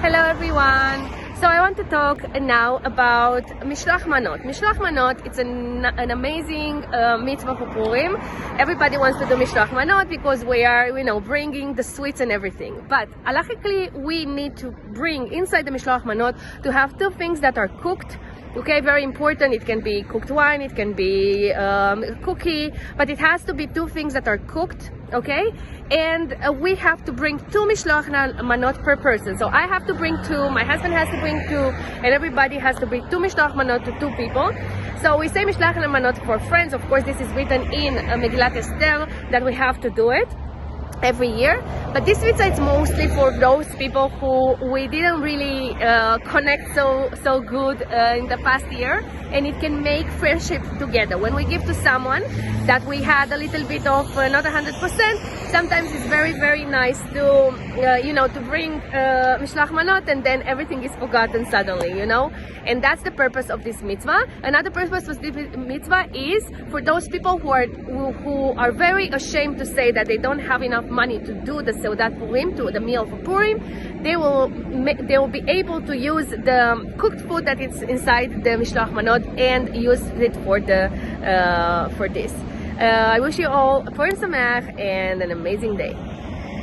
Hello everyone. So I want to talk now about Mishloach Manot. Mishloach Manot, it's an amazing mitzvah for Purim. Everybody wants to do Mishloach Manot because we are, bringing the sweets and everything. But halachically, we need to bring inside the Mishloach Manot to have two things that are cooked. Okay, very important. It can be cooked wine, it can be cookie, but it has to be two things that are cooked. Okay, and we have to bring two Mishloach Manot per person. So I have to bring two, my husband has to bring two, and everybody has to bring two Mishloach Manot to two people. So we say Mishloach Manot for friends. Of course, this is written in Megillat Esther that we have to do it every year, but this mitzvah is mostly for those people who we didn't really connect so good in the past year, and it can make friendship together. When we give to someone that we had a little bit of not 100%, sometimes it's very nice to to bring Mishloach Manot and then everything is forgotten suddenly, and that's the purpose of this mitzvah. Another purpose of this mitzvah is for those people who are very ashamed to say that they don't have enough money to do the Seudat Purim, to the meal for Purim. They will be able to use the cooked food that is inside the Mishloach Manot and use it for this. I wish you all a Purim Sameach and an amazing day.